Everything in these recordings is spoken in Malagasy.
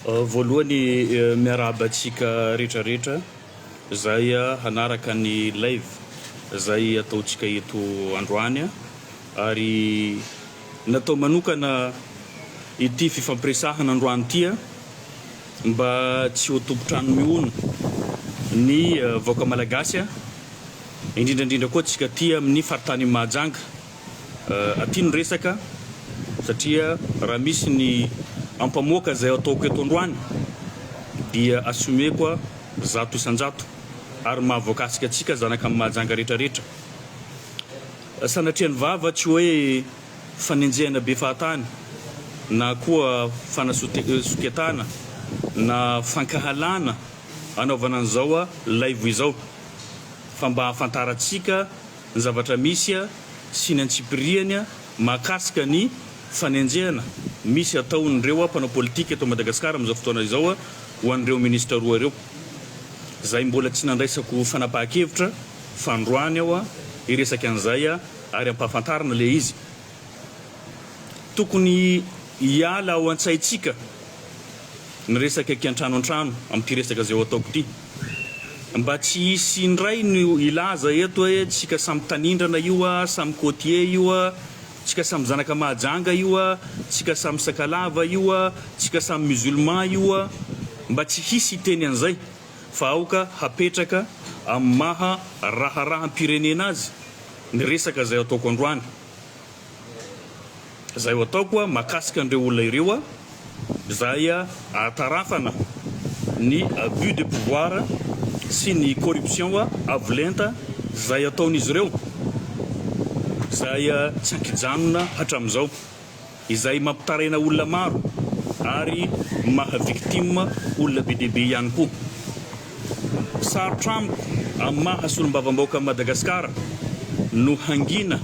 Voalohany miarahaba antsika rehetrarehetra zay hanaraka ny live zay ataontsika eto androany ary natao manokana ity fifampiresahana androany ity mba tsy ho tompotrano mihona ny vahoaka malagasy indrindrandrindra koa tsika ty amin'ny faritany Mahajanga aty no resaka satria raha misy ny ampamoaka zay ataoko eto androany dia asomeko zato isan-jato ary mahavoakasika atsika zanaka amin'ny Mahajanga rehetrarehetra sanatrian'ny vava tsy hoe fanenjehana be fahatany na koa fanasoketana na fankahalana anaovana an'izao live izao fa mba hafantarantsika ny zavatra misy sy ny antsipiriany mahakasika ny fanenjehana misy ataon'ireo mpanao politika eto Madagasikara amin'izao fotoana izao ho an'ireo ministra roa ireo zay mbola tsy nandraisako fanapahan-kevitra fa androany aho iresaka an'izay ary ampahafantarana le izy tokony hiala ao an-tsaintsika ny resaka an-trano an-trano amin'ity resaka zay ataoko ity mba tsy hisy indray ny ilaza eto hoe tsika samy tanindrana io samy côtier io tsika samy zanaka Mahajanga io tsika samy sakalava io tsika samy musulman io mba tsy hisy teny an'izay fa aoka hapetraka amin'ny maha raharaham-pirenena azy ny resaka zay ataoko androany zay ataoko mahakasika an'ireo olona ireo zay atarafana ny abus de pouvoir sy ny corruption avolenta zay ataon'izy ireo zay tsy ankijanona hatramin'izao izay mampitaraina olona maro ary maha victime olona be dehibe ihany koa sarotra amiko amin'ny maha solombavam-bahoaka Madagasikara no hangina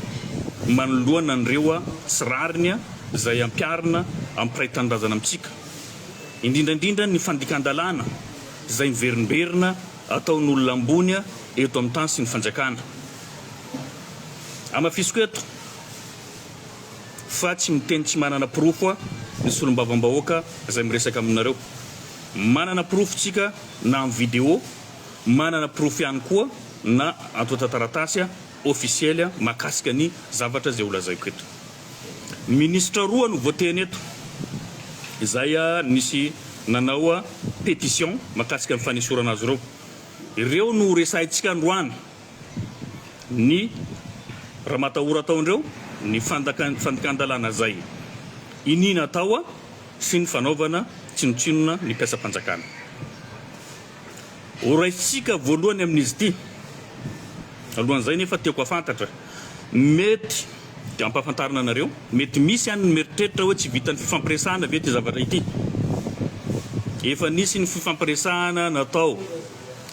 manoloana an'ireo tsirariny zay ampiarina ampiray tanindrazana amintsika indrindrandrindra ny fandikan-dalàna zay miverimberina ataon'olona ambony eto amin'ny tany sy ny fanjakana amafisiko eto fa tsy miteny tsy manana pirofo ny solombavam-bahoaka zay miresaka aminareo manana pirofo tsika na amin'ny vidéo manana pirofo ihany koa na antotantaratasy officiel mahakasika ny zavatra zay olazaiko eto ministra roa no voateny eto izay nisy nanao pétition mahakasika ny fanesorana azy ireo no resahintsika androany ny raha matahora ataondreo ny fandikan-dalàna zay inina atao sy ny fanaovana tsinotsinona ny mpiasam-panjakana horaisitsika voalohany amin'izy ity alohan'izay nefa tiako hafantatra mety dia ampahafantarana anareo mety misy any ny meritreritra hoe tsy vitan'ny fifampiresahana ve ty zavatra ity efa nisy ny fifampiresahana natao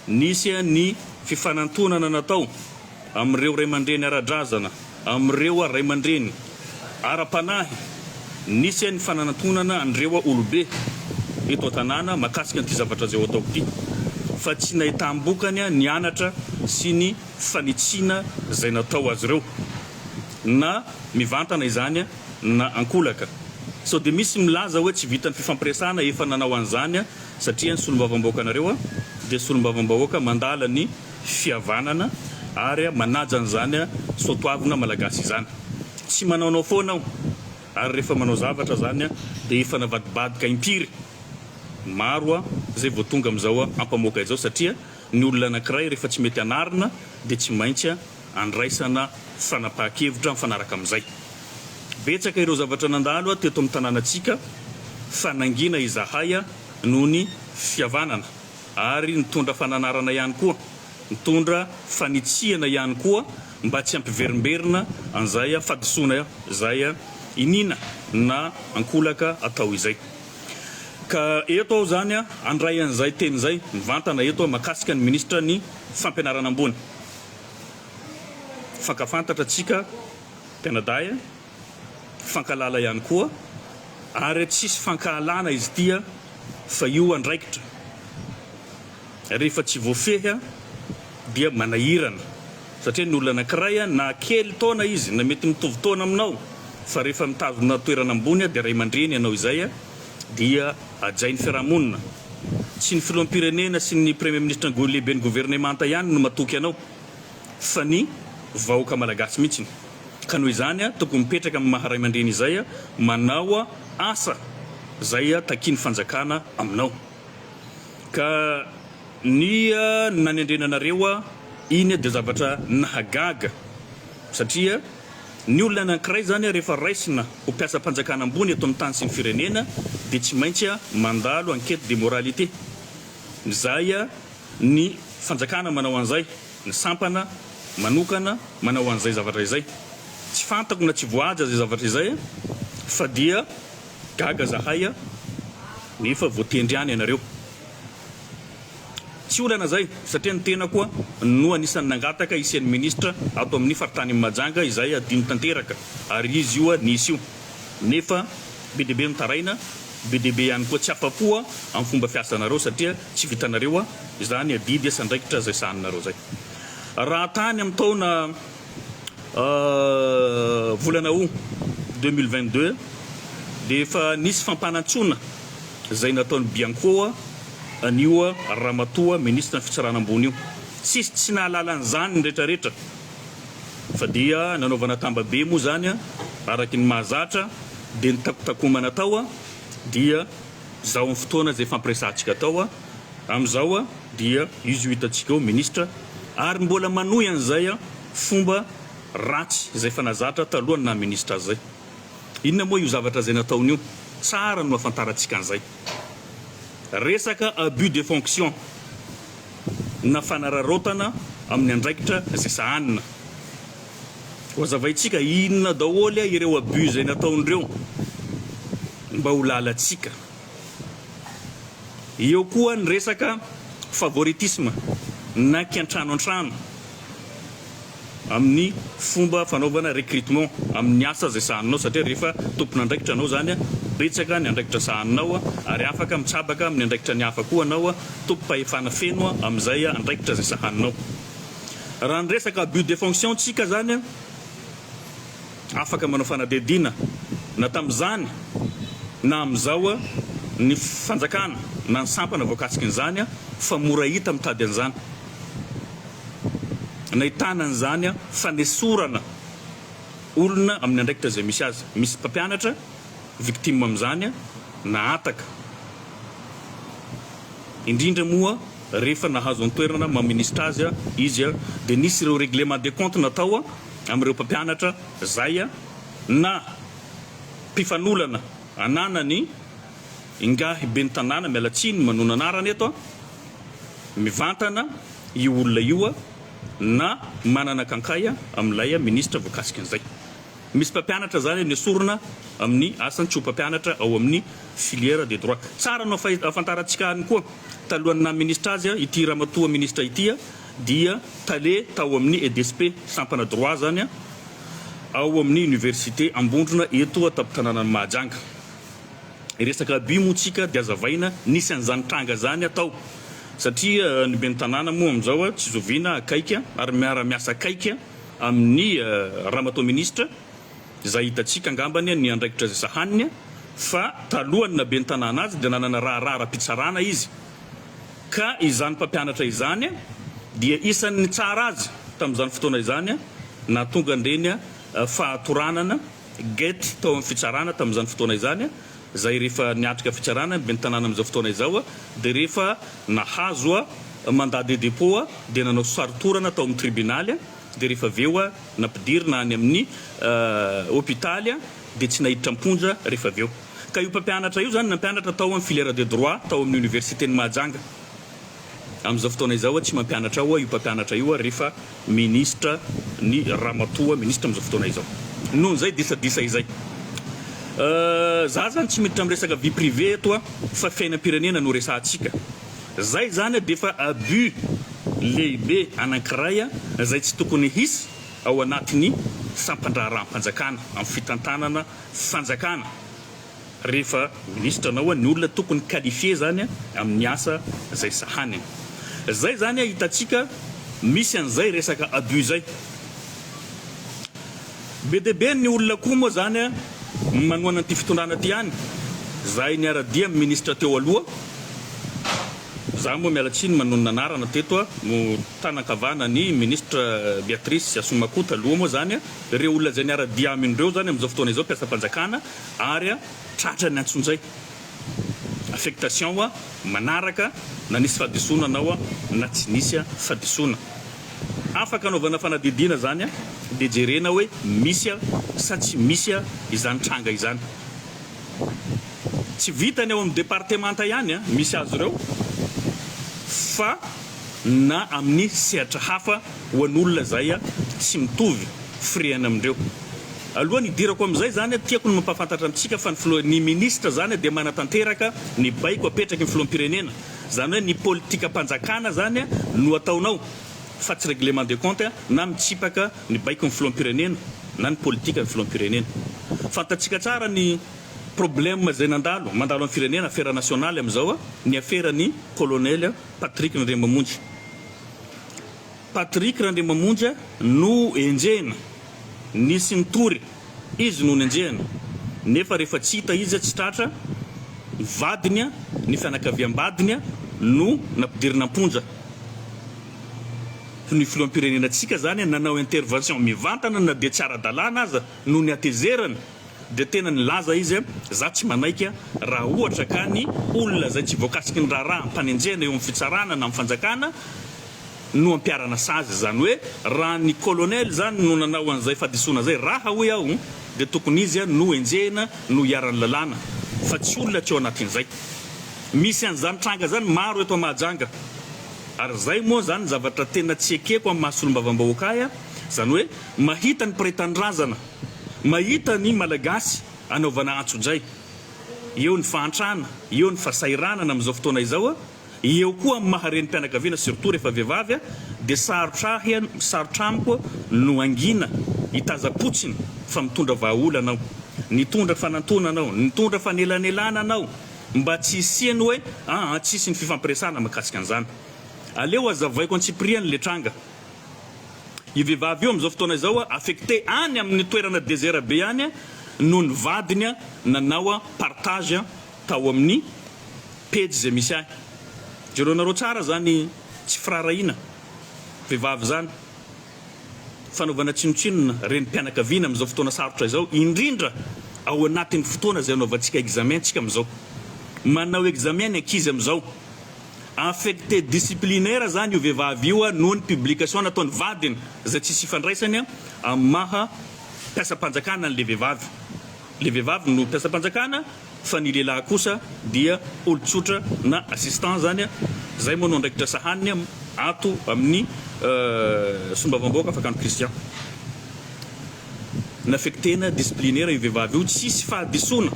nisy ny fifanantonana natao amin'ireo ray aman-dreny ara-drazana amin'ireo ray aman-dreny ara-panahy nisy ny fanantonana an'ireo olobe eto an-tanàna mahakasika an'ity zavatra zay ataoko ity fa tsy nahitam-bokany ny anatra sy ny fanitsiana zay natao azy ireo na mivantana izany na ankolaka so dia misy milaza hoe tsy vitan'ny fifampiresahana efa nanao an'izany satria ny solombavam-bahoaka anareo dia solombavam-bahoaka mandala ny fihavanana ary manaja an'izany soatoavina malagasy izany tsy manaonao foana ary rehefa manao zavatra zany dia efa navadibadika impiry maro zay vao tonga amin'izao ampamoaka izao satria ny olona anankiray rehefa tsy mety anarina dia tsy maintsy andraisana fanapahan-kevitra mifanaraka amin'izay betsaka ireo zavatra nandalo teto amin'ny tanànatsika fanangina izahay noho ny fihavanana ary nitondra fananarana ihany koa nitondra fanitsihana ihany koa mba tsy ampiverimberina an'izay fadisoana zay inina na ankolaka atao izay ka eto aho zany andray an'izay teny zay mivantana eto mahakasika ny ministra ny fampianarana ambony fankafantatra tsika tena day fankalala ihany koa ary tsisy fankahalana izy tia fa io andraikitra rehefa tsy voafehy dia manahirana satria ny olona anankiray na kely taona izy na mety mitovy taona aminao fa rehefa mitazona toerana ambony dia ray aman-dreny ianao izay dia ajain'ny fiarahamonina sy ny filoam-pirenena sy ny premier ministre ny lehibe ny gouvernemanta ihany no matoky anao fa ny vahoaka malagasy mihitsiny ka noho izany tokony mipetraka amin'ny maharay aman-dreny izay manao asa zay takiany fanjakana aminao ka ny nanendrenanareo iny dia zavatra nahagaga satria ny olona anankiray zany rehefa raisina ho mpiasa mpanjakana ambony eto amin'ny tany sy ny firenena dia tsy maintsy mandalo enquête de moralité zay ny fanjakana manao an'izay ny sampana manokana manao an'izay zavatra izay tsy fantako na tsy voaja zay zavatra izay fa dia gaga zahay nefa voatendry any ianareo tsy olana zay satria ny tena koa no anisan'ny nangataka isian'ny ministra ato amin'ny faritany Mahajanga izay adino tanteraka ary izy io nisy io nefa be dia be mitaraina be dia be ihany koa tsy afapoa amin'ny fomba fiasanareo satria tsy vitanareo izany adidy sandraikitra zay sahaninareo zay raha tany amin'ny taona volana Août 2022 dia efa nisy fampanantsona zay nataon'ny Bianco anio Ramatoa ministra ny fitsarana ambony io tsy nahalala an'izany ny rehetrarehetra fa dia nanaovana tambabe moa zany araky ny mahazatra dia ny takotakomana tao dia zao amin'ny fotoana zay fampiresantsika tao amin'izao dia izy hitantsika ministra ary mbola manohy an'izay fomba ratsy zay fanazatra talohany na ministra zay inona moa io zavatra zay nataony io tsara no afantarantsika an'izay resaka abus de fonction na fanararotana amin'ny andraikitra zay sahanina wazavaitsika inona daholy ireo abus zay nataondreo mba ho lalatsika eo koa ny resaka favoritisme na kiantrano antrano amin'ny fomba fanaovana recrutement amin'ny asa zay sahaninao satria rehefa tompona andraikitra anao zany betsaka ny andraikitra sahaninao ary afaka mitsabaka amin'ny andraikitra ny hafa koa anao tompo-pahefana feno amin'izay andraikitra zay sahaninao raha ny resaka abus de fonction tsika zany afaka manao fanadidina na tamin'izany na amin'izao ny fanjakana na ny sampana voakasiky n'izany fa mora hita mitady an'izany nahitana an'izany fanesorana olona amin'ny andraikitra zay misy azy misy mpampianatra victime amin'izany na ataka indrindra moa rehefa nahazo antoerana maministra azy izy dia nisy ireo règlement de compte natao amin'ireo mpampianatra zay na mpifanolana ananany ingahy be ny tanàna mialatsiny manona anarany eto mivantana io olona io na manana kankay amin'ilay ministra voakasiky an'izay misy mpampianatra zany ny sorona amin'ny asany tsy ho mpampianatra ao amin'ny filière de droit tsara no afantarantsika any koa talohan'ny ministra azy ity Ramatoa ministra ity dia tale tao amin'ny EDSP sampana droit zany ao amin'ny université Ambondrona eto tapon-tanànan'ny Mahajanga resaka abus moa tsika dia azavaina nisy an'izany tranga zany atao satria ny ben'ny tanàna moa amin'izao tsy zoviana akaika ary miara-miasa akaika amin'ny Ramatoa ministra zay hitantsika angambany ny andraikitra zay sahaniny fa talohany na ben'ny tanàna azy dia nanana raharahara-pitsarana izy ka izany mpampianatra izany dia isan'ny tsara azy tamin'izany fotoana izany na tonga andreny fahatoranana gety tao amin'ny fitsarana tamin'izany fotoana izany zay rehefa niatrika fitsarana ben'ny tanàna amin'izao fotoana izao dia rehefa nahazo mandat de dépôt dia nanao saritorana tao amin'ny tribunaly dia rehefa aveo nampidirina any amin'ny hôpitaly dia tsy nahiditra mponja rehefa aveo ka io mpampianatra io zany nampianatra tao amin'ny filière de droit tao amin'ny université ny Mahajanga amin'izao fotoana izao tsy mampianatra ao io mpampianatra io rehefa ministra ny Ramatoa ministra amin'izao fotoana izao noho zay disadisa izay za zany tsy miditra amin'ny resaka vie privée eto fa fiainam-pirenena no resantsika zay zany dia efa abus lehibe anankiray zay tsy tokony hisy ao anatin'ny sampandraharam-panjakana amin'ny fitantanana fanjakana rehefa ministra anao ny olona tokony qualifié zany amin'ny asa zay sahaniny zay zany hitantsika misy an'izay resaka abus zay be dia be ny olona koa moa zany manoana an'ity fitondrana ty ihany zay niara-dia ministra teo aloha za moa mialatsiny manonona anarana teto mo tanakavana ny ministra Beatrice Assomakota aloha moa zany ireo olona zay niara-dia amin'ireo zany amin'izao fotoana izao mpiasam-panjakana ary tratrany antsonjay affectation manaraka na nisy fahadisoana anao na tsy nisy fahadisoana afaka anaovana fanadidina zany dia jerena hoe misy sa tsy misy izany tranga izany tsy vitany ao amin'ny départementa ihany misy azy ireo fa na amin'ny sehatra hafa ho an'olona zay tsy mitovy friana amindreo aloha nidirako amin'izay zany tiako ny mampafantatra amintsika fa ny ministra zany dia manatanteraka ny baiko apetraky ny filoham-pirenena zany hoe ny politika mpanjakana zany no ataonao fa tsy règlement de compte na mitsipaka ny baiko ny filoham-pirenena na ny politika ny filoham-pirenena fantatsika tsara ny problème zay mandalo amin'ny firenena affaire nationale amin'izao ny affaire-ny colonel Patrick Nandriamamonjy Patrick Nandriamamonjy no enjehana nisy nitory izy no nenjehana nefa rehefa tsy hita izy tsy tratra vadiny ny fianakaviam-badiny no nampidirina amponja ny filoham-pirenena tsika zany nanao intervention mivantana na dia tsara dalàna aza no ny atezerana dia tena nilaza izy za tsy manaiky raha ohatra ka ny olona zay tsy voakasiky ny raharaha mpanenjehana eo amin'ny fitsarana na amin'ny fanjakana no ampiarana sazy zany hoe raha ny colonel zany no nanao an'izay fahadisoana zay raha hoe aho dia tokony izy no enjehana no hiaran'ny lalàna fa tsy olona tsy ao anatin'izay misy an'izany tranga zany maro eto Mahajanga ary zay moa zany zavatra tena tsy ekeko amin'ny mahasolombavambahoaka zany hoe mahita ny pretendrazana mahita ny malagasy anaovana antso-dray eo ny fahantrana eo ny fasairanana amin'izao fotoana izao eo koa amin'ny mahareny mpianakaviana surtout rehefa vehivavy dia sarotramiko no angina hitazapotsiny fa mitondra vahaola anao nitondra fanantona anao nitondra fanelanelana anao mba tsy isiany hoe tsisy ny fifampiresana makasika an'izany aleo azavaiko antsipriany le tranga i vehivavy io amin'izao fotoana izao affecté any amin'ny toerana désert be any no ny vadiny nanao partage tao amin'ny page zay misy ahy jereo nareo tsara zany tsy firarahina vehivavy zany fanaovana tsinotsinona reny mpianakaviana amin'izao fotoana sarotra izao indrindra ao anatin'ny fotoana zay anaovantsika examen tsika amin'izao manao examen ny ankizy amin'izao affecté disciplinaire zany io vehivavy io noho ny publication nataony vadiny zay tsisy ifandraisany amin'ny maha mpiasam-panjakana le vehivavy no mpiasam-panjakana fa ny lehilahy kosa dia olotsotra na assistant zany zay moa no andraikitra sahaniny ato amin'ny sombavamboaka fakano Christian naffectena disciplinaire io vehivavy io tsisy fahadisoana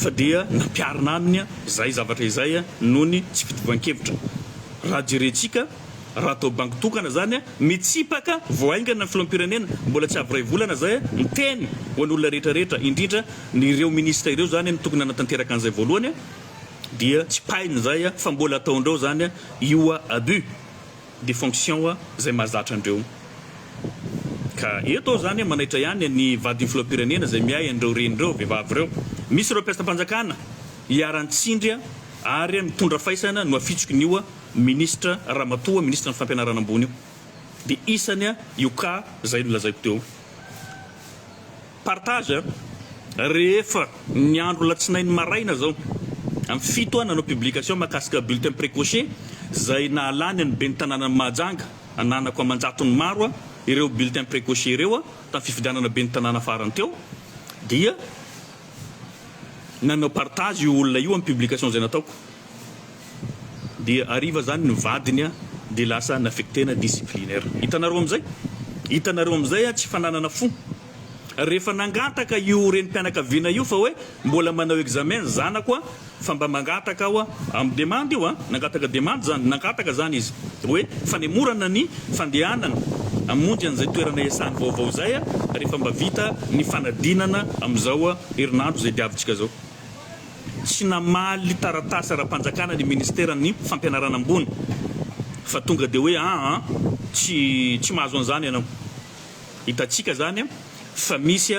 fa dia nampiarina aminy zay zavatra izay noho ny tsy fitovoan-kevitra raha jerentsika raha atao banky tokana zany mitsipaka voaingana ny filoham-pirenena mbola tsy avy ray volana zay miteny ho an'olona rehetrarehetra indrindra nyreo ministra ireo zany tokony anatanteraka an'izay voalohany dia tsy painy zay fa mbola ataondreo zany io abus de fonction zay mahazatra andreo ka eto zany manaitra ihany ny vadiny filoham-pirenena zay miay andreo renireo vehivavy reo misy ireo mpiasam-panjakana hiaran-tsindry ary mitondra faisana no afitsoko ny ministra Ramatoa ministra ny fampianarana ambony io dia isany io ka zay no lazaiko teo partage rehefa ny andro latsinainy maraina zao amin'ny fito nanao publication mahakasika bulletin précoché zay nahalany ny ben'ny tanàna Mahajanga ananako amanjatony maro ireo bulletin précoché ireo tamin'ny fifidianana ben'ny tanàna farany teo dia nanao partage io olona io amin'ny publication zay nataoko dia ariva zany ny vadiny dia lasa naffectena disciplinaire hitanareo amin'izay tsy fananana fo rehefa nangataka io reny mpianakaviana io fa hoe mbola manao examen zanako fa mba mangataka ao amin'ny demande io nangataka demande zany nangataka zany izy hoe fanemorana ny fandehanana amonjy an'izay toerana iasany vaovao zay rehefa mba vita ny fanadinana amin'izao herinandro zay diavintsika zao tsy namaly taratasy ara-panjakana ny ministera ny fampianarana ambony fa tonga dia hoe tsy mahazo an'izany ianao hitatsika zany fa misy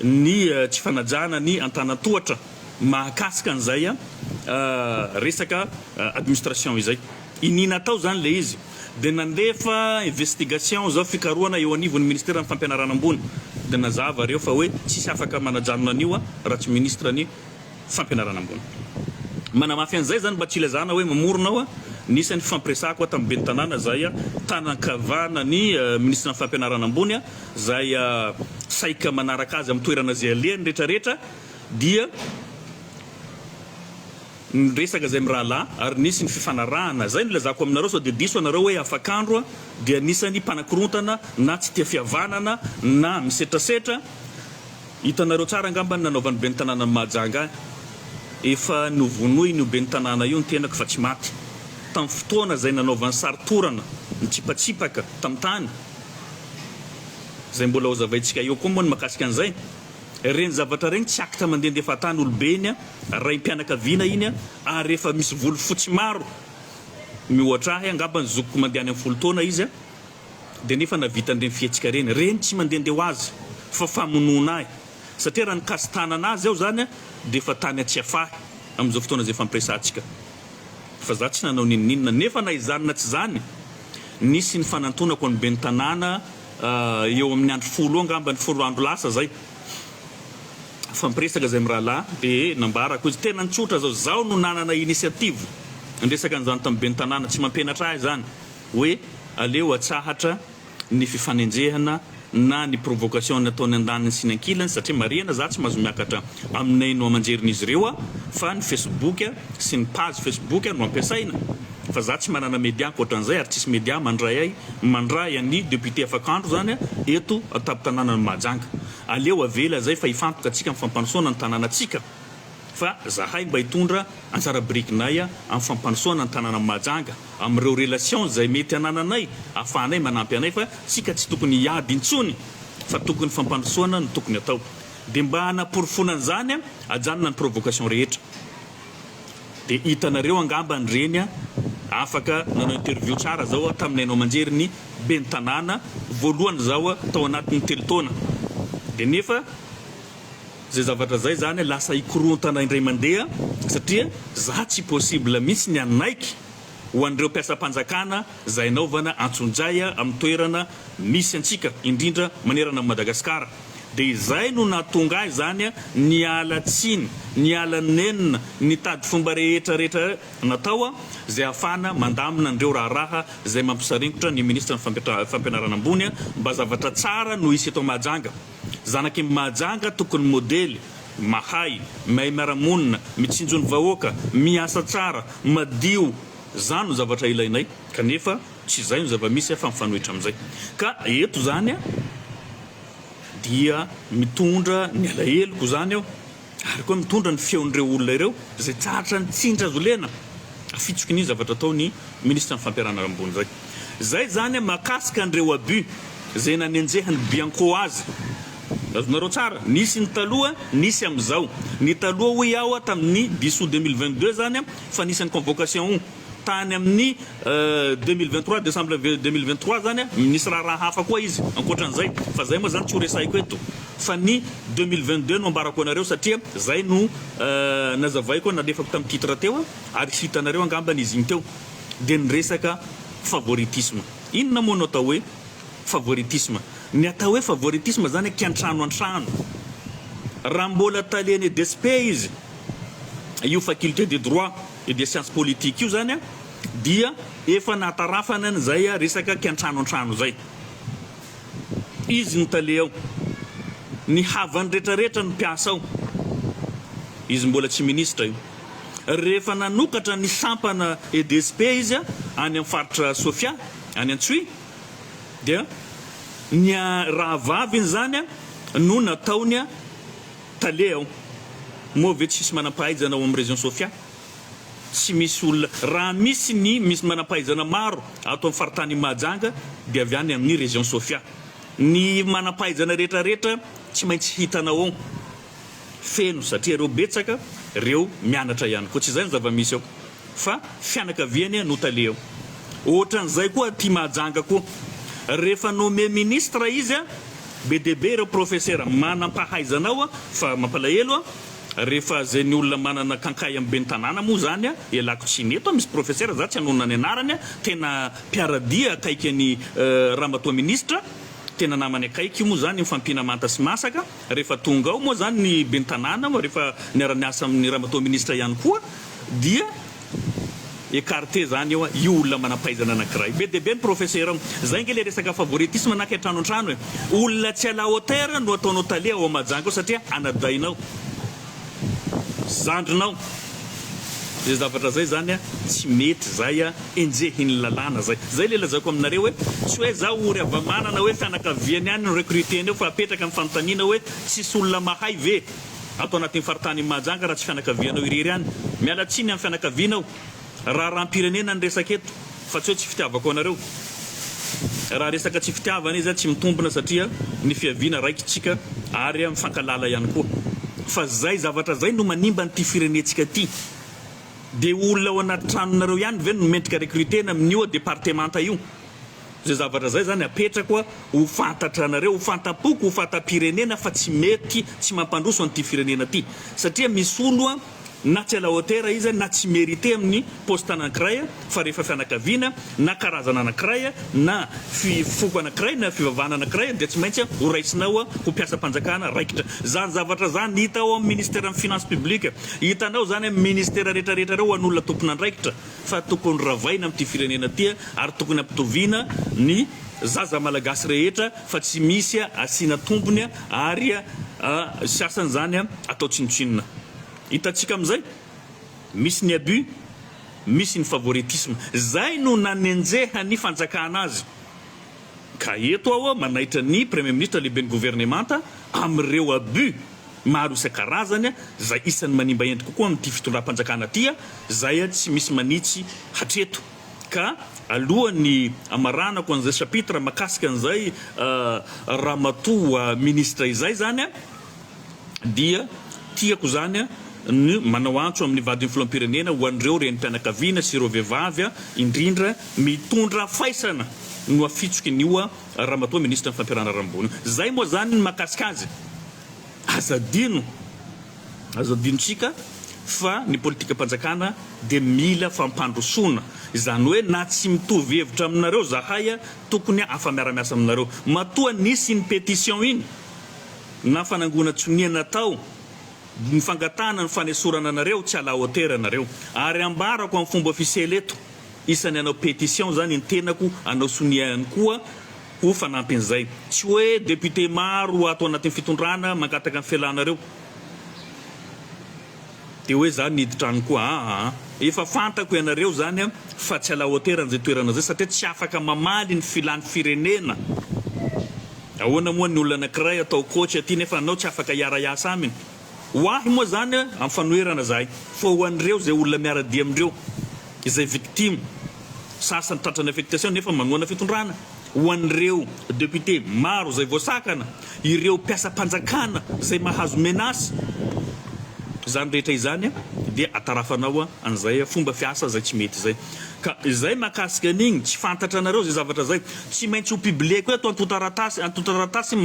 ny tsy fanajana ny antanatohatra mahakasika an'izay resaka administration izay inina tao zany le izy dia nandefa investigation zao fikarohana eo anivon'ny ministère ny fampianarana ambony dia nazava reo fa hoe tsisy afaka manajanona an'io raha tsy ministre ny fampianarana ambony manamafy an'izay zany mba tsy ilazana hoe mamorona ao nisany fampiresako tamin'ny ben'ny tanàna zay tanankavana ny ministre ny fampianarana ambony zay saika manaraka azy amin'ny toerana zay alehany rehetrarehetra dia resaka zay mirahalahy ary nisy ny fifanarahana zay ny lazako aminareo sao dia diso anareo hoe afakandro dia anisany mpanakorontana na tsy tia fihavanana na misetrasetra hitanareo tsara angambany nanaovan'ny ben'ny tanàna ny Mahajanga efa novonoy ny ben'ny tanàna io ny tenako fa tsy maty tamin'ny fotoana zay nanaovan'ny saritorana nitsipatsipaka tamin'ny tany zay mbola ho zavaintsika eo koa moa ny makasika an'izay reny zavatra regny tsy akitra mandehandefa tany olobeny raim-pianakaviana iny ary rehefa misy volo fotsy maro mihoatrahy angamba ny zokoko mandeha any amin'ny folo taona izy dia nefa navita an'ireny fihetsika reny tsy mandehandeha ho azy fa famonoana ahy satria raha nikasitanana azy ao zany dia efa tany atsy afahy amin'izao fotoana zay fampiresantsika fa za tsy nanao nininina nefa na izanona tsy zany nisy ny fanantonako ny ben'ny tanàna eo amin'ny andro folo angamba ny folo andro lasa zay fampiresaka zay mirahalahy dia nambarako izy tena nitsotra zao no nanana initiative ndresaka an'izany tamin'ny ben'ny tanàna tsy mampianatra ahy zany hoe aleo atsahatra ny fifanenjehana na ny provocation nataony andaniny sy ny ankilany satria mariana za tsy mahazo miakatra aminay no amanjerin'izy ireo fa ny Facebook sy ny page Facebook no ampiasaina fa za tsy manana média ankoatran'izay ary tsisy média mandray an'ny député afakandro zany eto atapy-tanàna ny Mahajanga aleo avela zay fa hifantoka atsika amin'ny fampanosoana ny tanànatsika fa zahay mba hitondra antsara brikinay amin'ny fampanosoana ny tanàna Mahajanga amin'ireo relation zay mety anananay ahafahanay manampy anay fa tsika tsy tokony hiady intsony fa tokony fampanosoana no tokony atao dia mba hanaporofonana zany ajanona ny provocation rehetra dia hitanareo angamba ny reny afaka nanao interview tsara zao taminay nao manjery ny ben'ny tanàna voalohany zao tao anatin'ny telo taona dia nefa zay zavatra zay zany lasa hikorontana indray mandeha satria za tsy possible mihitsy ny anaiky ho an'ireo mpiasam-panjakana zay naovana antsonjay amin'ny toerana misy antsika indrindra manerana Madagasikara dia izay no nahatonga ahy zany ny ala tsiny ny ala nenina ny tady fomba rehetrarehetra natao zay ahafana mandamina andreo raharaha zay mampisaringotra ny ministre ny fampianarana ambony mba zavatra tsara no hisy eto Mahajanga zanaky Mahajanga tokony modely mahay mahay miara-monina mitsinjony vahoaka miasa tsara madio zany no zavatra ilainay kanefa tsy zay no zava-misy fa mifanohitra amin'izay ka eto zany dia mitondra ny alaheloko zany aho ary koa mitondra ny feon'ireo olona ireo zay tsaratra ny tsindra azo lena afitsoko ny zavatra atao ny ministre ny fampianarana ambony zay zany makasika an'ireo abus zay nanenjehany Bianco azy azonareo tsara nisy ny taloha nisy amin'izao ny taloha ho iaho tamin'ny 10 août 2022 zany fa nisy ny convocation tany amin'ny 2023 décembre 2023 zany nisy raha hafa koa izy ankoatran'izay fa zay moa zany tsy ho resaiko eto fa ny 2022 no ambarako anareo satria zay no nazavaiko nalefako tamin'ny titre teo ary hitanareo angambany izy igny teo dia ny resaka favoritisme inona moa no atao hoe favoritisme ny atao hoe favoritisme zany kiantrano antrano raha mbola taleny DSP izy io faculté de droit et des sciences politiques io zany dia efa natarafana zay resaka kiantrano antrano zay izy nitale ao ny havany rehetrarehetra no mpiasa ao izy mbola tsy ministre io rehefa nanokatra ny sampana EDSP izy any amin'ny faritra Sofia any Antsoy dia ny raha vaviny zany no nataony tale ao moa ve tsisy manam-pahaizana ao amin'ny région Sofia tsy misy olona raha misy manam-pahaizana maro ato amin'ny faritany Mahajanga dia avy any amin'ny région Sofia ny manam-pahaizana rehetrarehetra tsy maintsy hitanao ao feno satria reo betsaka reo mianatra ihany koa tsy zay ny zava-misy ao fa fianakaviany no tale ao ohatran'izay koa ty Mahajanga koa rehefa nommé ministre izy be dia be ireo professeur manam-pahaizana ao fa mampalahelo rehefa zay ny olona manana kankay amin'ny ben'ny tanàna moa zany a ialako tsy neto misy professeur za tsy hanonona ny anarany a tena mpiaradia akaiky ny ramatoa ministra tena namany akaiky moa zany mifampina manta sy masaka rehefa tonga ao moa zany ny ben'ny tanàna rehefa niara-miasa amin'ny ramatoa ministra ihany koa dia écarté zany eo io olona manampaizana anankiray be dia be ny professeur zay nge le resaka favoritisme anaka an-trano olona tsy ala hotera no ataonao talia ao majanga satria anadainao zandrinao zay zavatra zay zany a tsy mety zay a enjehiny lalàna zay le lazako aminareo hoe tsy hoe za ory avamanana hoe fianakaviany ihany no recruteny eo fa apetraka amin'ny fanontaniana hoe tsisy olona mahay ve atao anatin'ny faritany majanga raha tsy fianakavianao irery ihany miala tsiny amin'ny fianakavianao raha rahampirenena ny resaka eto fa tsy hoe tsy fitiavako anareo raha resaka tsy fitiavana izy tsy mitombona satria ny fiaviana raikitsika ary mifankalala ihany koa fa zay zavatra zay no manimba nyty firenetsika ty dia olona ao anaty tranonareo ihany ve no mendrika recrutena amin'io départementa io zay zavatra zay zany apetrako ho fantatra anareo ho fantapoko ho fantam-pirenena fa tsy mety tsy mampandroso an'ity firenena ty satria misy olo na tsy ala hotera izy na tsy mérité amin'ny poste anankiray fa rehefa fianakaviana na karazana anankiray na fifoko anankiray na fivavahana anankiray dia tsy maintsy ho raisinao ho mpiasa-panjakana raikitra zany zavatra zany hita ao amin'ny ministère amin'ny finance publique hitanao zany amin'ny ministère rehetrarehetra reo an'olona tompona andraikitra fa tokony ravaina amin'ity firenena ty ary tokony ampitoviana ny zaza malagasy rehetra fa tsy misy asiana tombony ary sy asany zany atao tsinotsinona hitatsika amin'izay misy ny abus misy ny favoritisme zay no nanenjeha ny fanjakana azy ka eto ao manaitra ny premier ministre lehibe ny gouvernementa amin'ireo abus maro isan-karazany zay isan'ny manimba endry kokoa amin'ity fitondram-panjakana tya zay tsy misy manitsy hatreto ka alohan'ny amaranako an'izay chapitre makasika an'izay ramatoa ministre izay zany dia tiako zany ny manao antso amin'ny vadin'ny filoham-pirenena ho an'ireo renim-pianakaviana sy ireo vehivavy indrindra mitondra faisana no afitsoky nio ramatoa ministra ny fampiarana rambony zay moa zany ny makasika azy azadinotsika fa ny politika mpanjakana dia mila fampandrosoana izany hoe na tsy mitovy hevitra aminareo zahay tokony afa miara-miasa aminareo matoa nisy ny pétition iny na fanangona tsoniana tao ny fangatana ny fanesorana anareo tsy ala hotera anareo ary ambarako amin'ny fomba ofisiely eto isany anao pétition zany ny tenako anao sonia ihany koa ho fanampin'izay tsy hoe député maro atao anatin'ny fitondrana mangataka ny fialanareo dia hoe zany niditrano koa efa fantako ianareo zany fa tsy ala hotera n'izay toerana zay satria tsy afaka mamaly ny filany firenena ahoana moa ny olona anankiray atao coach aty nefa anao tsy afaka hiara-iasa aminy hoahy moa zany amin'ny fanoherana zahay fa ho an'ireo zay olona miara-dia amindreo izay victime sasany tratrany affectation nefa manoana fitondrana ho an'ireo député maro zay voasakana ireo mpiasa-panjakana zay mahazo menasy zany rehetra izany dia atarafanao an'izay fomba fiasa zay tsy mety zay ka izay makasika an'igny tsy fantatra anareo zay zavatra zay tsy maintsy ho publieko hoe atao antotaratasy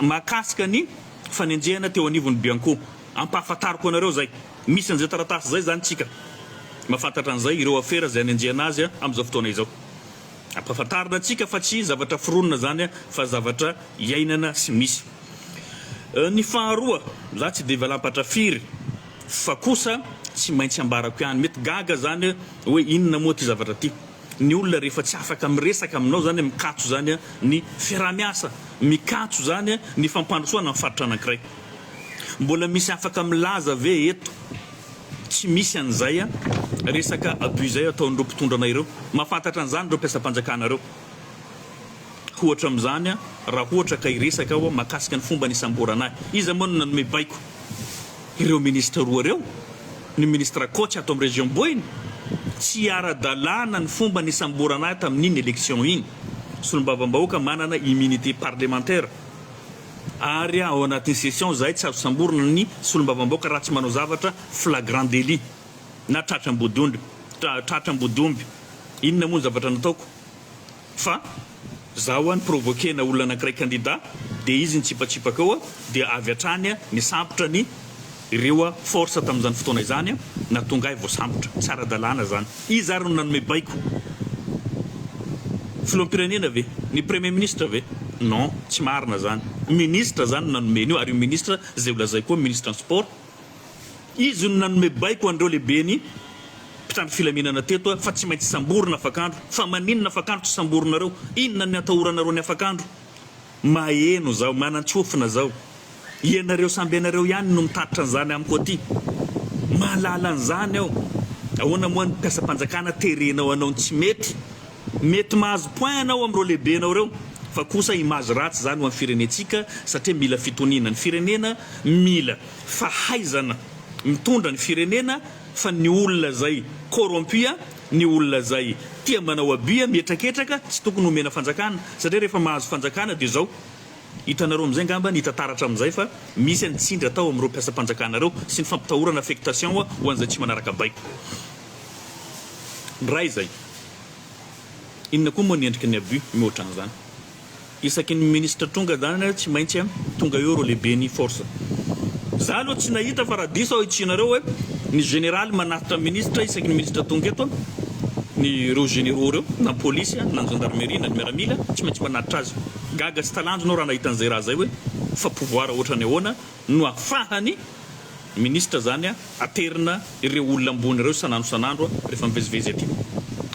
makasika ny fanenjehana teo anivon'ny bianco ampahafantariko anareo zay misy an'izay taratasy zay zany tsika mahafantatra an'izay ireo afera zay anenjehana azy amin'izao fotoana izao ampahafantarina atsika fa tsy zavatra fironona zany fa zavatra iainana sy misy ny faharoa za tsy dia valampatrafiry fa kosa tsy maintsy ambarako ihany mety gaga zany hoe inona moa ty zavatra ty ny olona rehefa tsy afaka miresaka aminao zany mikatso zany ny fiarah-miasa mikatso zany ny fampandrosoana amin'ny faritra anankiray mbola misy afaka milaza ve eto tsy misy an'izay resaka abus zay ataon'ireo mpitondra ireo mahafantatra an'izany ireo mpiasa-panjakanareo ohatra amin'izany raha ohatra ka iresaka ao makasika ny fomba nisamboranahy izy moa no nanome baiko ireo ministre roa reo ny ministre coach ato amin'ny région boiny tsy ara-dalàna ny fomba nisamboranahy tamin'iny élection iny solombavambahoaka manana immunité parlementaire ary ao anatin'ny session zay tsy azo samborana ny solombavambahoaka raha tsy manao zavatra flagrant délit na tratrambody omby inona moa ny zavatra nataoko fa zaho ny provoquena olona anankiray candidat dia izy ny tsipatsipaka ao dia avy hatrany ny sampotra ny ireo force tamin'izany fotoana izany na tonga ay voasambotra tsara dalàna zany izy ary no nanome baiko filoham-pirenena ve ny premier ministre ve non tsy marina zany ministre zany nanomeny io ary ministre zay olazay koa ministre en sport izy no nanome baiko andreo lehibeny mpitandro filaminana teto fa tsy maintsy samborina afakandro fa maninona afakandro tsy samborinareo inona ny atahoranareo ny afakandro maheno zao manan-tsofina zao ianareo samby anareo ihany no mitatitra an'izany amiko aty mahalala an'izany aho ahoana moa ny mpiasa-panjakana terenao anao tsy mety mahazo point anao amin'ireo lehibenao reo fa kosa image ratsy zany ho amin'ny firenetsika satria mila fitoniana ny firenena mila fahaizana mitondra ny firenena fa ny olona zay corrompua ny olona zay tia manao abia mietraketraka tsy tokony homena fanjakana satria rehefa mahazo fanjakana dia zao hitanareo amin'izay ngamba ny hitataratra amin'izay fa misy anitsindry atao amin'ireo mpiasa-panjakanareo sy ny fampitahorana affectation ho an'izay tsy manaraka baiko ray zay inona koa moa ny endriky ny abus mihoatra an'izany isaky ny ministre tonga zany tsy maintsy tonga eo reo lehibe ny force za aloha tsy nahita fa raha diso aho hitsinareo hoe ny général manatitra ministre isaky ny ministre tonga eto ny reo généraux reo na police na ny gendarmerie na ny miaramila tsy maintsy manatitra azy gaga sy talanjonao raha nahita an'izay raha zay hoe fa pouvoir ohatra ny ahoana no afahany ministre zany aterina ireo olona ambony ireo sanandro rehefa mivezivezy aty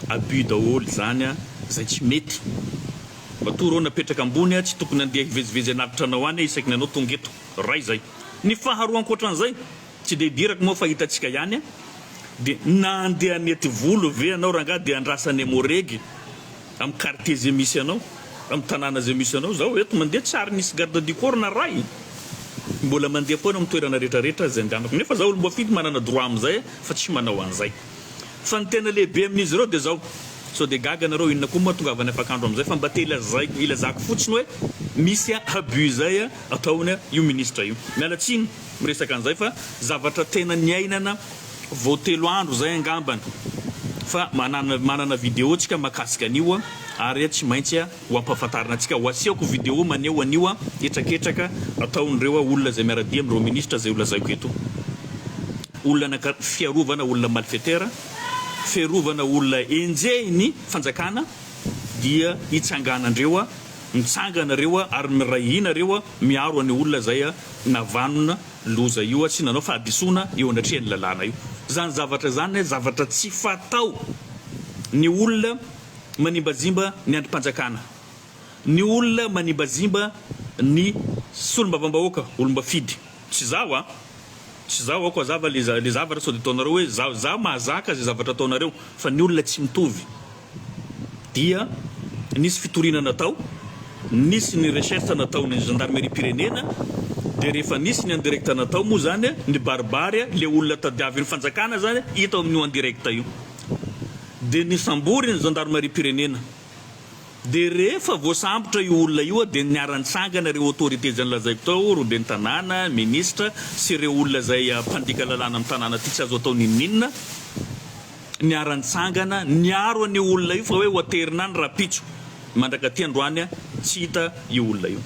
abus daholo zany zay tsy mety matory ao napetraka ambony tsy tokony andeha hivezivezy anavitra anao any isaky ny anao tonga eto ray zay ny faharoa ankoatran'izay tsy dia hidirako moa fa hitantsika ihany dia na andeha anety volo ve anao rangaha dia andrasany amoregy amin'ny quartier zay misy anao amin'ny tanàna zay misy anao zaho eto mandeha tsary nisy garde du corps na ray mbola mandeha foana amin'ny toerana rehetrarehetra zay andehanako nefa zaho olomba fidy manana droit amin'izay fa tsy manao an'izay fa ny tena lehibe amin'izy ireo dia zao so dia gaga nareo inona koa moa tonga avy any afakandro amin'izay fa mba te ilazako fotsiny hoe misy abus zay ataony io ministre io mialatsiny miresaka an'izay fa zavatra tena niainana vao 3 andro zay angambany fa manana vidéo tsika makasika an'io ary tsy maintsy ho ampahafantarina antsika ho asiako vidéo maneho an'io etraketraka ataon'ireo olona zay miaradia amin'ireo ministre zay olazaiko eto olona fiarovana olona malfaiteur fiarovana olona enjehiny fanjakana dia hitsanganandreo mitsanganareo ary mirahinareo miaro any olona zay navanona loza io tsy nanao fa adisona eo anatrehan'ny lalàna io zany zavatra tsy fatao ny olona manimbazimba ny andrim-panjakana ny olona manimbazimba ny solombavambahoaka olomba fidy tsy zaho ako azava le zavatra sao dia ataonareo hoe za mahazaka zay zavatra ataonareo fa ny olona tsy mitovy dia nisy fitoriana natao nisy ny recherche nataony gendarmerie pirenena dia rehefa nisy ny andirecta natao moa zany ny baribary le olona tadiavy ny fanjakana zany hita amin'io andirecta io dia ny sambory ny gendarmerie pirenena dia rehefa voasambotra io olona io dia niarantsangana ireo autorité zany lazaiko tao robe ny tanàna ministre sy ireo olona zay mpandika lalàna amin'ny tanàna ty tsy azo atao ninninona niarantsangana niaro any olona io fa hoe ho aterina any raha pitso mandraka ty androany tsy hita io olona io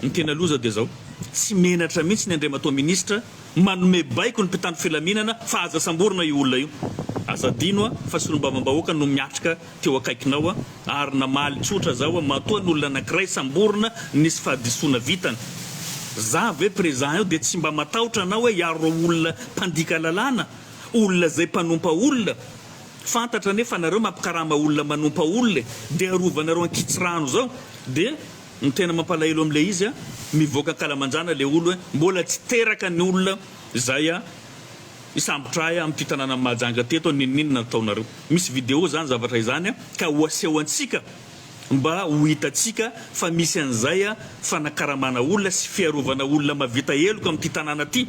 ny tena loza dia zao tsy menatra mihitsy ny andriamatoa ministre manome baiko ny mpitandro filaminana fa aza samborina io olona io azadino fa solombavambahoaka no miatrika teo akaikinao ary namaly tsotra zao matoa ny olona anankiray samborina nisy fahadisoana vitany za ve présent io dia tsy mba matahotra anao hoe hiaro olona mpandika lalàna olona zay mpanompa olona fantatra nefa nareo mampikarama olona manompa olona dia arovanareo ankitsirano zao dia ny tena mampalahelo amin'le izy mivoaka kalamanjana le olo hoe mbola tsy teraka ny olona zay isambotra amin'ny tanàna mahajanga teto ninninona nataonareo misy vidéo zany zavatra izany ka ho aseho antsika mba ho hitatsika fa misy an'izay fanakaramana olona sy fiarovana olona mavita heloka amin'ity tanàna ty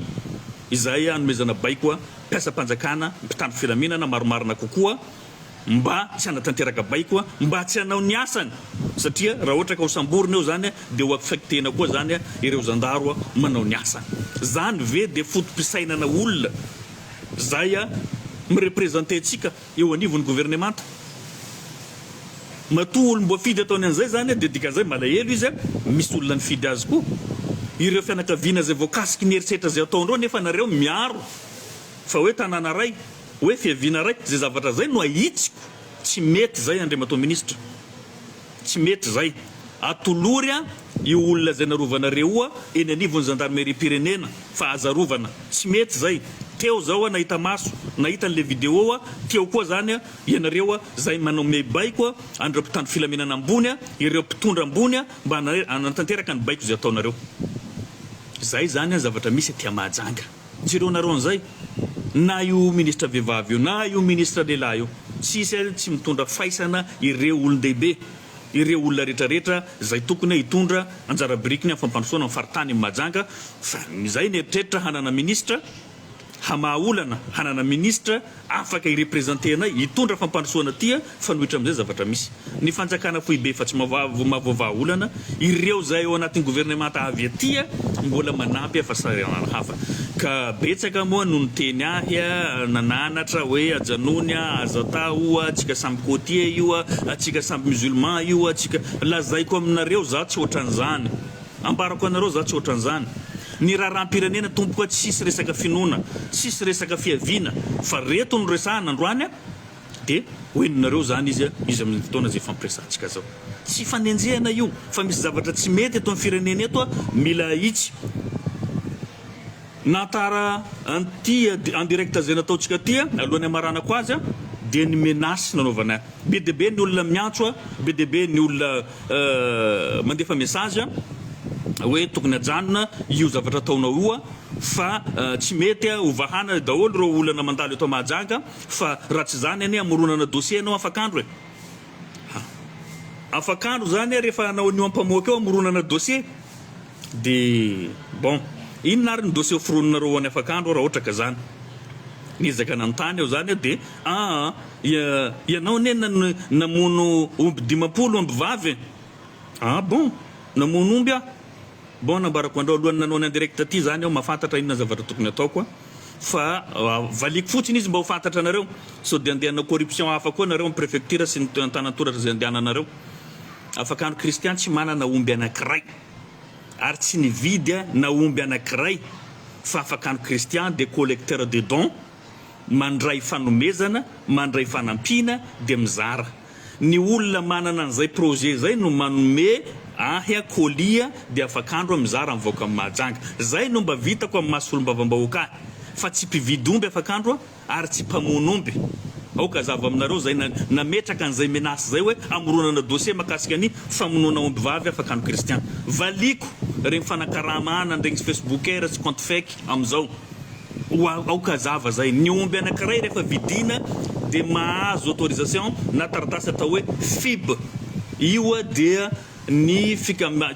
izay anomezana baiko mpiasa-panjakana mpitandro filaminana maromarina kokoa mba tsy anatanteraka baiko mba tsy hanao ny asany satria raha ohatra ka ho samborina eo zany dia ho affectena koa zany ireo zandaro manao ny asany zany ve dia fotom-pisainana olona zay mireprésente antsika eo anivon'ny gouvernemanta matoa olomboafidy ataony an'izay zany dia dikan'izay malahelo izy misy olona ny fidy azy koa ireo fianakaviana zay voakasiky ny eritreritra zay ataondreo nefa nareo miaro fa hoe tanàna ray hoe fiaviana ray zay zavatra zay no ahitsiko tsy mety zay Andriamatoa ministra tsy mety zay atolory io olona zay narovanareo eny anivon'ny gendarmerie pirenena fa azarovana tsy mety zay teo zao nahita maso nahita an'le vidéo teo koa zany ianareo zay manome baiko andreo mpitandro filamenana ambony ireo mpitondra ambony mba anatanteraka ny baiko zay ataonareo zay zany zavatra misy tia mahajanga tsireo nareo an'izay na io ministra vehivavy io na io ministra lehilahy io tsy mitondra faisana ireo olon-dehibe ireo olona rehetrarehetra zay tokony hitondra anjara birikiny amin'ny fampandrosoana amin'ny faritany majanga fa zay ny eritreritra hanana ministra hamaolana hanana ministra afaka irepresente anay hitondra fampandrosoana tia fanohitra amin'izay zavatra misy ny fanjakana foibe fa tsy mavaolana ireo zay ao anatin'ny gouvernemanta avy aty mbola manampy fahasahiranana hafa ka betsaka moa no niteny ahy nananatra hoe ajanony azatao atsika samby côtier io atsika samby musulman io atsika lazaiko aminareo za tsy ohatran'izany ambarako anareo za tsy ohatran'izany ny raharam-pirenena tompoka tsisy resaka finoana tsisy resaka fiaviana fa reto no resahana androany dia hoeninareo zany izy amin'ny fotoana zay fampiresantsika zao tsy fanenjehana io fa misy zavatra tsy mety eto amin'ny firenena eto mila itsy natara anty en direct zay nataontsika ty alohan'ny amaranako azy dia ny menasy nanaovana be dia be ny olona miantso be dia be ny olona mandefa message hoe tokony ajanona io zavatra ataonao io fa tsy mety ovahana daholo reo olana mandalo eto mahajanga fa raha tsy zany any amoronana dossier anao afakandro afakandro zany rehefa anao anio ampamoaka eo amoronana dossier dia bon inona ary ny dossier fironinareo any afakandro raha ohatra ka zany nizaka nanontany eo zany dia ianao ne namono omby 50 omby vavy bon namono omby bon nambarako andreo alohany nanao ny direct aty zany aho mahafantatra inona zavatra tokony ataoko fa valiko fotsiny izy mba ho fantatra anareo so dia andehanana corruption hafa koa nareo amin'ny préfecture sy ny tanantoratra zay andehananareo afakandro kristian tsy manana omby anankiray ary tsy nividy na omby anankiray fa afakandro kristian de collecteur de dons mandray fanomezana mandray fanampiana dia mizara ny olona manana an'izay projet zay no manome ahya kolia dia afakandro mizara mivoaka amin'ny mahajanga zay no mba vitako amin'ny masolom-bavam-bahoaka fa tsy mpividy omby afakandro ary tsy mpamono omby aoka zava aminareo zay nametraka an'izay menasy zay hoe amoronana dossier makasika ny famonoana omby vavy afakandro kristian valiko regny fanakaramana ndregny facebookera sy compte fake amin'izao aoka zava zay ny omby anankiray rehefa vidina dia mahazo autorisation na taratasy atao hoe FIB io dia ny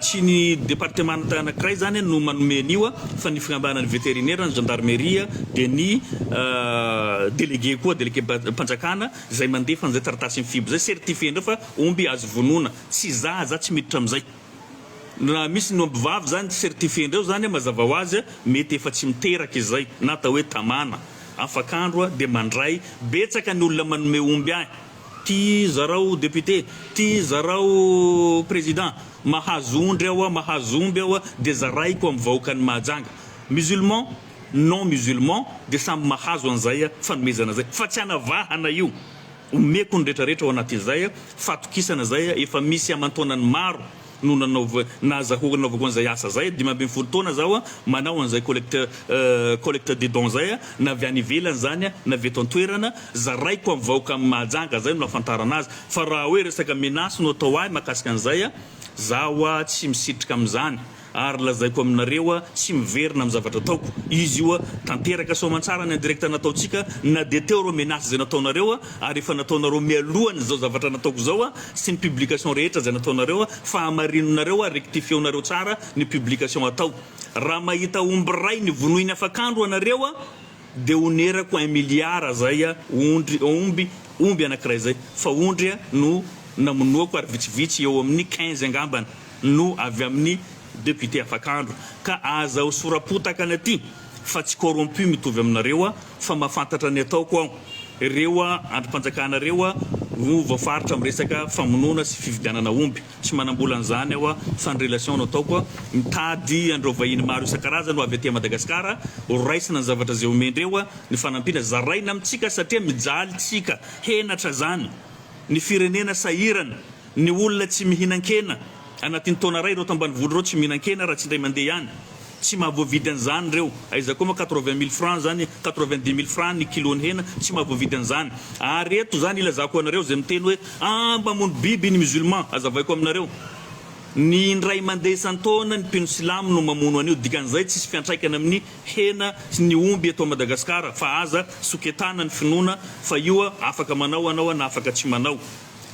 tsy ny département anankiray zany no manomeny io fa ny fikambanany vétérinaire ny gendarmerie dia ny délégué koa délégué mpanjakana zay mandefa an'izay taratasy ny FIB zay certifié ndreo fa omby azo vonoana tsy za tsy miditra amin'izay na misy ny omby vavy zany certifié ndreo zany mazava ho azy mety efa tsy miteraka izay na atao hoe tamana afakandro dia mandray betsaka ny olona manome omby ahy ty zarao député ty zarao président mahazo ondry aho mahazo omby aho dia zaraiko amin'ny vahoaka ny mahajanga musulman non musulman dia samby mahazo an'izay fanomezana zay fa tsy hanavahana io omeko ny rehetrarehetra ao anatin'izay fatokisana zay efa misy amantonany maro no nazahoanaovako an'izay asa zay 15 taona zao manao an'izay collecteur de dons zay na avy any ivelany zany na avy eto an-toerana zaraiko amin'ny vahoaka amin'ny mahajanga zay no afantarana azy fa raha hoe resaka menasy no atao ahy makasika an'izay zaho tsy misitrika amin'izany ary lazaiko aminareo tsy miverina amin'ny zavatra ataoko izy io tanteraka soamantsara ny direct nataontsika na dia teo reo menasy zay nataonareo ary efa nataonareo mialohany zao zavatra nataoko zao sy ny publication rehetra zay nataonareo fa hamarinonareo rectifionareo tsara ny publication atao raha mahita omby ray ny vonoiny afakandro anareo dia onerako 1 milliard zay omby anankiray zay fa ondry no namonoako ary vitsivitsy eo amin'ny 15 angambany no avy amin'ny député afakandro ka aza ho sorapotaka ny aty fa tsy corrompu mitovy aminareo fa mahafantatra ny ataoko aho ireo androm-panjakanareo voafaritra amin'ny resaka famonoana sy fividianana omby. Tsy manambola an'izany aho fa ny relation nataoko mitady andreo vahiny maro isan-karazany ho avy aty Madagasikara ho raisina ny zavatra zay omendreo ny fanampiana zaraina amintsika satria mijaly tsika henatra zany ny firenena sahirana ny olona tsy mihinan-kena anatin'ny taona ray reo tambanivolo reo tsy mihinan-kena raha tsy indray mandeha ihany tsy mahavoavidy an'izany reo aiza koa ma 80 000 francs zany 90 000 francs ny kilony hena tsy mahavoavidy an'izany ary eto zany ilazako anareo zay miteny hoe mamono biby ny musulman azavaiko aminareo ny indray mandeha isan-taona ny mpino silamo no mamono an'io dikan'izay tsisy fiantraikana amin'ny hena sy ny omby eto Madagasikara fa aza soketana ny finoana fa io afaka manao anao na afaka tsy manao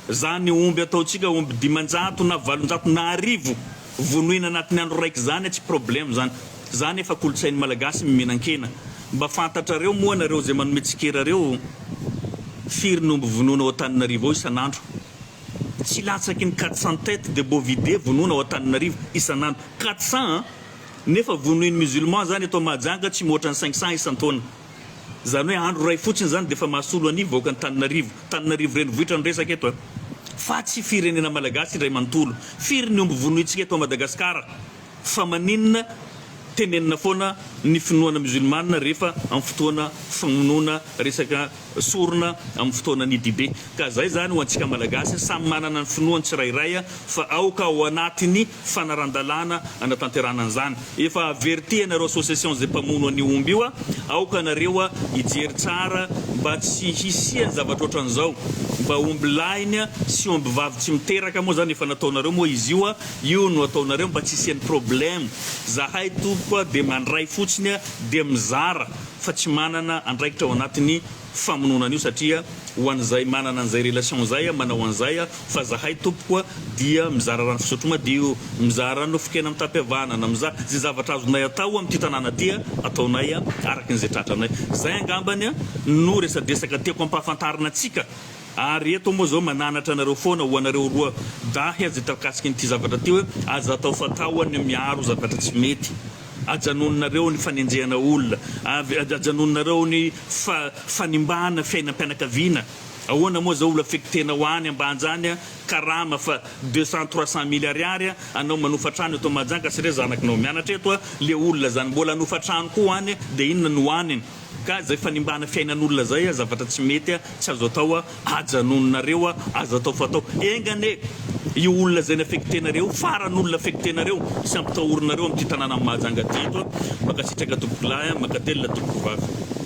zany omby ataotsika omby 500 na 700 na 1000 vonoina anatin'ny andro raiky zany tsy problème zany efa kolotsain'ny malagasy mihinan-kena mba fantatrareo moa nareo zay manome tsikera reo firy ny omby vonoina ao Antananarivo ao isan'andro tsy latsaky ny 400 tête de bovidé vonoina ao Antananarivo isan'andro 400 nefa vonoiny musulman zany eto Mahajanga tsy mihoatra ny 500 isan-taona zany hoe andro ray fotsiny zany defa mahasolo an'ivo vaoaka ny Tananarivo renivohitra ny resaka eto fa tsy firenena malagasy indray manontolo firy ny omby vonoitsika eto Madagasikara fa maninona tenenina foana ny finoana musulmane rehefa amin'ny fotoana famonoana resaka sorona amin'ny fotoana ny dibe ka zay zany ho antsika malagasy samy manana ny finoany tsirairay fa aoka ao anatiny fanarandalana anatanterana an'izany efa averti anareo association zay mpamono an'io omby io aoka anareo hijery tsara mba tsy hisiany zavatra ohatran'izao mba omby lainy sy omby vavy tsy miteraka moa zany efa nataonareo moa izy io no ataonareo mba tsy hisiany problème zahay tompoko dia mandray fotsiny dia mizara fa tsy manana andraikitra ao anatin'ny famononan'io satria ho an'izay manana an'izay relation zay manao an'izay fa zahay tompoko dia mizara rano fisotroma dia mizara nofikena amin'ny tampihavanana mizara zay zavatra azonay atao amin'ity tanàna ty ataonay araka n'izay tratranay zay angambany no resadresaka tiako ampahafantarina antsika ary eto moa zao mananatra anareo foana ho anareo roa dahy azy takasiky n'ity zavatra ty hoe aza atao fataony miaro zavatra tsy mety ajanonareo ny fanenjehana olona ajanonareo ny fanimbana fiainam-pianakaviana ahoana moa zao olo affectena ho any ambanjany karama fa 200-300 000 ariary anao manofatrano eto Mahajanga sy re zanakinao mianatra eto le olona zany mbola anofatrano koa any dia inona no haniny ka zay fanimbana fiainan'olona zay zavatra tsy mety tsy azo atao ajanonareo azo atao fatao engane io olona zay naffectenareo faran'olona affectenareo sy ampitahorinareo amin'ity tanàna Mahajanga ty eto makasitraka tompoko lahy makatelina tompoko vavy